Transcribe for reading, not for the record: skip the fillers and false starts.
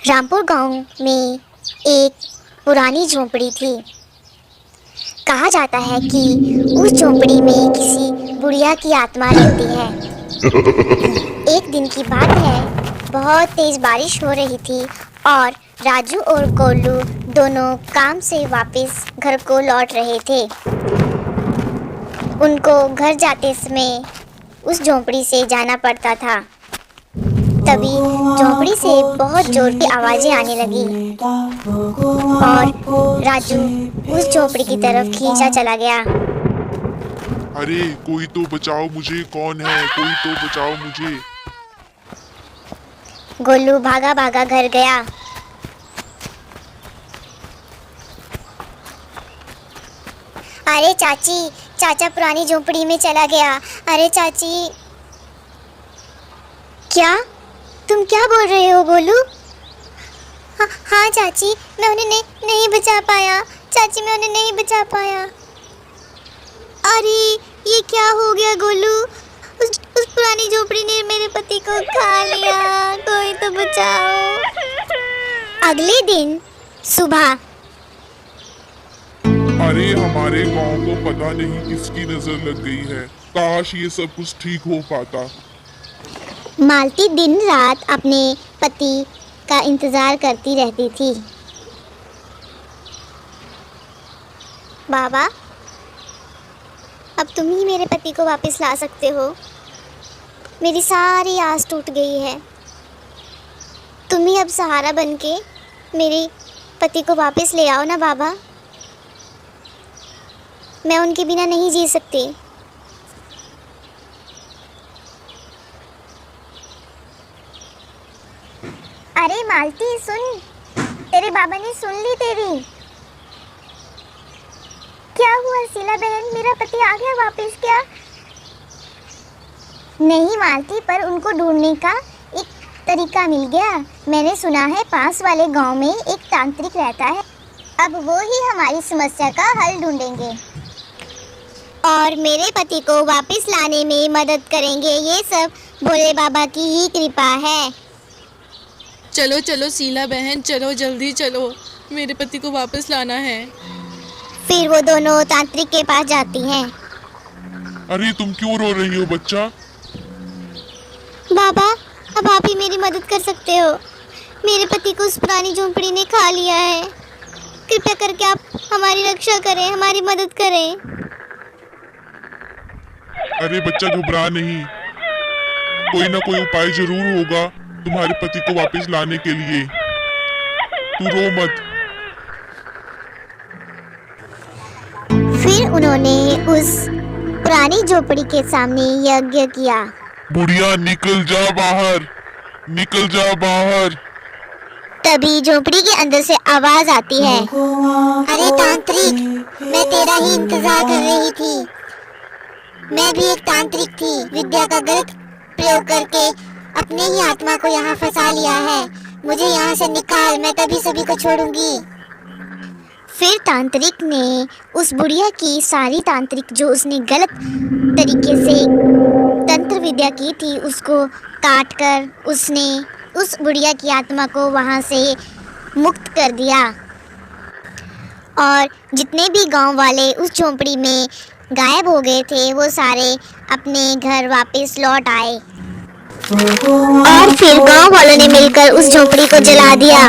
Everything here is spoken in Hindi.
रामपुर गांव में एक पुरानी झोंपड़ी थी। कहा जाता है कि उस झोंपड़ी में किसी बुढ़िया की आत्मा रहती है। एक दिन की बात है, बहुत तेज बारिश हो रही थी और राजू और गोलू दोनों काम से वापस घर को लौट रहे थे। उनको घर जाते समय उस झोंपड़ी से जाना पड़ता था। तभी झोंपड़ी से बहुत जोर की आवाजें आने लगी और राजू उस झोंपड़ी की तरफ खींचा चला गया। अरे कोई तो बचाओ मुझे, कौन है? कोई तो बचाओ मुझे। गोलू भागा भागा घर गया। अरे चाची, चाचा पुरानी झोंपड़ी में चला गया। अरे चाची। क्या? तुम क्या बोल रहे हो गोलू? हाँ चाची, मैं उन्हें नहीं बचा पाया। चाची, मैं उन्हें नहीं बचा पाया। अरे ये क्या हो गया गोलू? उस पुरानी झोपड़ी ने मेरे पति को खा लिया। कोई तो बचाओ। अगले दिन सुबह। अरे हमारे गांव को पता नहीं किसकी नजर लग गई है। काश ये सब कुछ ठीक हो पाता। मालती दिन रात अपने पति का इंतजार करती रहती थी। बाबा, अब तुम ही मेरे पति को वापस ला सकते हो। मेरी सारी आस टूट गई है। तुम ही अब सहारा बनके मेरे पति को वापस ले आओ ना बाबा। मैं उनके बिना नहीं जी सकती। अरे मालती सुन, तेरे बाबा ने सुन ली तेरी। क्या हुआ शीला बहन, मेरा पति आ गया वापस क्या? नहीं मालती, पर उनको ढूंढने का एक तरीका मिल गया। मैंने सुना है पास वाले गांव में एक तांत्रिक रहता है। अब वो ही हमारी समस्या का हल ढूंढेंगे और मेरे पति को वापस लाने में मदद करेंगे। ये सब भोले बाबा की ही कृपा है। चलो चलो शीला बहन, चलो जल्दी चलो, मेरे पति को वापस लाना है। फिर वो दोनों तांत्रिक के पास जाती हैं। अरे तुम क्यों रो रही हो बच्चा? बाबा, अब आप ही मेरी मदद कर सकते हो। मेरे पति को उस पुरानी झोंपड़ी ने खा लिया है। कृपया करके आप हमारी रक्षा करें, हमारी मदद करें। अरे बच्चा घबरा नहीं, कोई ना कोई उपाय जरूर होगा तुम्हारे पति को वापस लाने के लिए। तू रो मत। फिर उन्होंने उस पुरानी झोपड़ी के सामने यज्ञ किया। बुढ़िया निकल जा बाहर, निकल जा बाहर। तभी झोपड़ी के अंदर से आवाज आती है। अरे तांत्रिक, मैं तेरा ही इंतजार कर रही थी। मैं भी एक तांत्रिक थी। विद्या का गलत प्रयोग करके अपने ही आत्मा को यहाँ फंसा लिया है। मुझे यहाँ से निकाल, मैं तभी सभी को छोड़ूंगी। फिर तांत्रिक ने उस बुढ़िया की सारी तांत्रिक जो उसने गलत तरीके से तंत्र विद्या की थी उसको काट कर उसने उस बुढ़िया की आत्मा को वहाँ से मुक्त कर दिया। और जितने भी गांव वाले उस झोंपड़ी में गायब हो गए थे वो सारे अपने घर वापस लौट आए और फिर गांव वालों ने मिलकर उस झोंपड़ी को जला दिया।